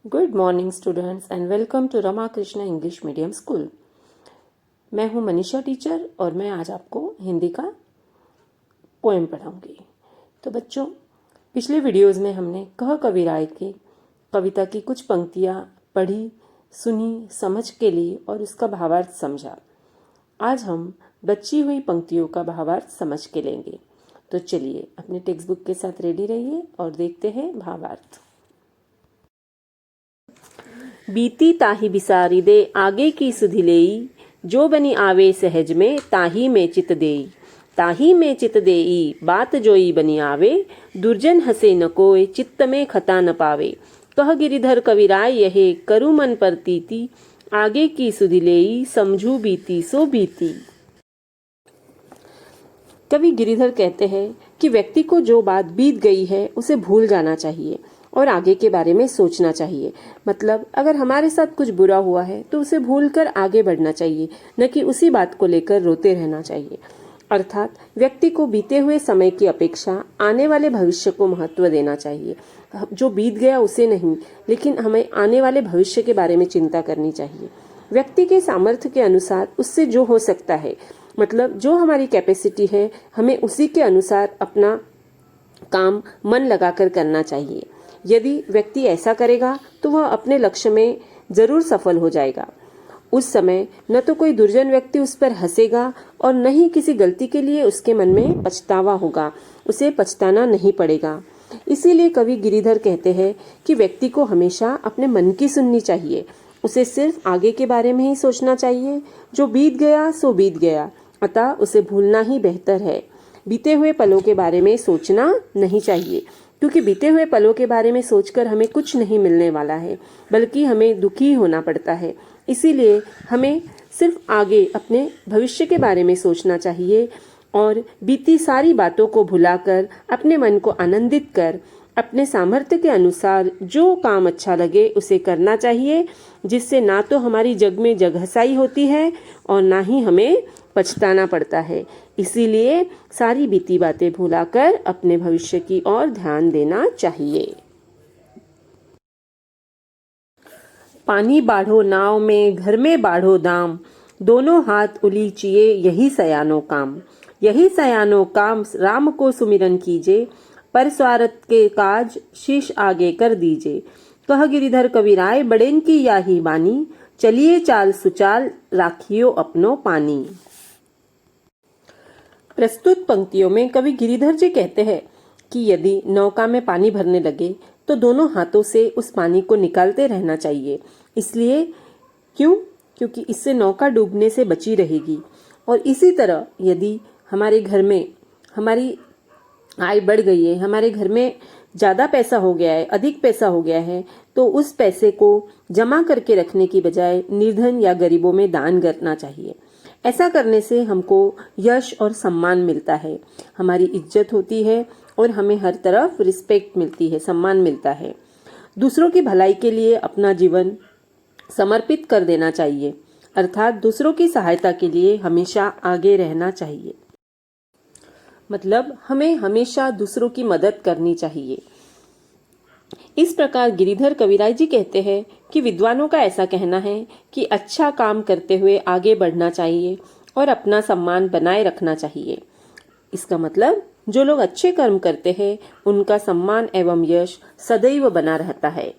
Good morning students and welcome to Rama Krishna English medium school. मैं हूं Manisha teacher और मैं आज आपको हिंदी का पोएम पढ़ाऊंगी। तो बच्चों, पिछले वीडियोस में हमने कह कविराय की कविता की कुछ पंक्तियां पढ़ी, सुनी, समझ के ली और उसका भावार्थ समझा। आज हम बची हुई पंक्तियों का भावार्थ समझ के लेंगे। तो चलिए अपने टेक्स्ट बुक के साथ रेडी रहिए और देखते हैं भावार्थ। बीती ताही बिसारी दे आगे की सुधि लेई, जो बनी आवे सहज में ताही में चित देई। ताही में चित देई बात जोई बनी आवे, दुर्जन हसे न कोय चित्त में खता न पावे। कह गिरिधर कविराय यहे करु मन परतीति, आगे की सुधि लेई समझू बीती सो बीती। कवि गिरिधर कहते हैं कि व्यक्ति को जो बात बीत गई है उसे भूल जाना चाहिए और आगे के बारे में सोचना चाहिए। मतलब अगर हमारे साथ कुछ बुरा हुआ है तो उसे भूलकर आगे बढ़ना चाहिए, न कि उसी बात को लेकर रोते रहना चाहिए। अर्थात व्यक्ति को बीते हुए समय की अपेक्षा आने वाले भविष्य को महत्व देना चाहिए। जो बीत गया उसे नहीं, लेकिन हमें आने वाले भविष्य के बारे में चिंता करनी चाहिए। व्यक्ति के सामर्थ्य के अनुसार उससे जो हो सकता है, मतलब जो हमारी कैपेसिटी है, हमें उसी के अनुसार अपना काम मन लगाकर करना चाहिए। यदि व्यक्ति ऐसा करेगा तो वह अपने लक्ष्य में जरूर सफल हो जाएगा। उस समय न तो कोई दुर्जन व्यक्ति उस पर हंसेगा और न ही किसी गलती के लिए उसके मन में पछतावा होगा, उसे पछताना नहीं पड़ेगा। इसीलिए कवि गिरिधर कहते हैं कि व्यक्ति को हमेशा अपने मन की सुननी चाहिए। उसे सिर्फ आगे के बारे में ही सोचना चाहिए। जो बीत गया सो बीत गया, अतः उसे भूलना ही बेहतर है। बीते हुए पलों के बारे में सोचना नहीं चाहिए, क्योंकि बीते हुए पलों के बारे में सोचकर हमें कुछ नहीं मिलने वाला है, बल्कि हमें दुखी होना पड़ता है। इसीलिए हमें सिर्फ आगे अपने भविष्य के बारे में सोचना चाहिए और बीती सारी बातों को भुलाकर अपने मन को आनंदित कर अपने सामर्थ्य के अनुसार जो काम अच्छा लगे उसे करना चाहिए, जिससे ना तो हमारी जग में जगहसाई होती है और ना ही हमें पछताना पड़ता है। इसीलिए सारी बीती बातें भुलाकर अपने भविष्य की ओर ध्यान देना चाहिए। पानी बाढ़ो नाव में, घर में बाढ़ो दाम, दोनों हाथ उलीचिए यही सयानो काम। यही सयानो काम राम को सुमिरन कीजे, पर स्वार्थ के काज शीश आगे कर दीजे। कह गिरिधर कविराय बड़ेन की याही बानी, चलिए चाल सुचाल राखियो अपनो पानी। प्रस्तुत पंक्तियों में कवि गिरिधर जी कहते हैं कि यदि नौका में पानी भरने लगे तो दोनों हाथों से उस पानी को निकालते रहना चाहिए। इसलिए क्योंकि इससे नौका डूबने से बची रहेगी। और इसी तरह यदि हमारे घर में हमारी आय बढ़ गई है, हमारे घर में ज्यादा पैसा हो गया है, अधिक पैसा हो गया है, तो उस पैसे को जमा करके रखने की बजाय निर्धन या गरीबों में दान करना चाहिए। ऐसा करने से हमको यश और सम्मान मिलता है, हमारी इज्जत होती है और हमें हर तरफ रिस्पेक्ट मिलती है, सम्मान मिलता है। दूसरों की भलाई के लिए अपना जीवन समर्पित कर देना चाहिए, अर्थात दूसरों की सहायता के लिए हमेशा आगे रहना चाहिए। मतलब हमें हमेशा दूसरों की मदद करनी चाहिए। इस प्रकार गिरिधर कविराय जी कहते हैं कि विद्वानों का ऐसा कहना है कि अच्छा काम करते हुए आगे बढ़ना चाहिए और अपना सम्मान बनाए रखना चाहिए। इसका मतलब जो लोग अच्छे कर्म करते हैं उनका सम्मान एवं यश सदैव बना रहता है।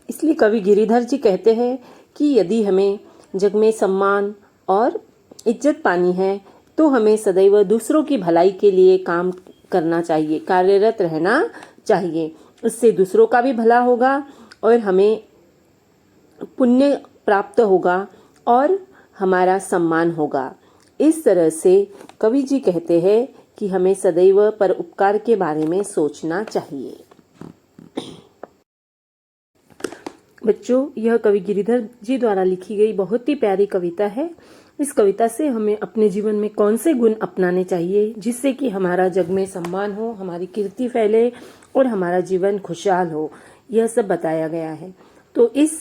इसलिए कवि गिरिधर जी कहते हैं कि यदि हमें जग में सम्मान और इज्जत पानी है तो हमें सदैव दूसरों की भलाई के लिए काम करना चाहिए, कार्यरत रहना चाहिए। इससे दूसरों का भी भला होगा और हमें पुण्य प्राप्त होगा और हमारा सम्मान होगा। इस तरह से कवि जी कहते हैं कि हमें सदैव परोपकार के बारे में सोचना चाहिए। बच्चों, यह कवि गिरिधर जी द्वारा लिखी गई बहुत ही प्यारी कविता है। इस कविता से हमें अपने जीवन में कौन से गुण अपनाने चाहिए जिससे कि हमारा जग में सम्मान हो, हमारी कीर्ति फैले और हमारा जीवन खुशहाल हो, यह सब बताया गया है। तो इस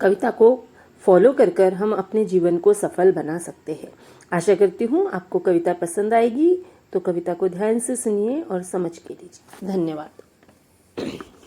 कविता को फॉलो कर हम अपने जीवन को सफल बना सकते हैं। आशा करती हूँ आपको कविता पसंद आएगी, तो कविता को ध्यान से सुनिए और समझ के लीजिए। धन्यवाद।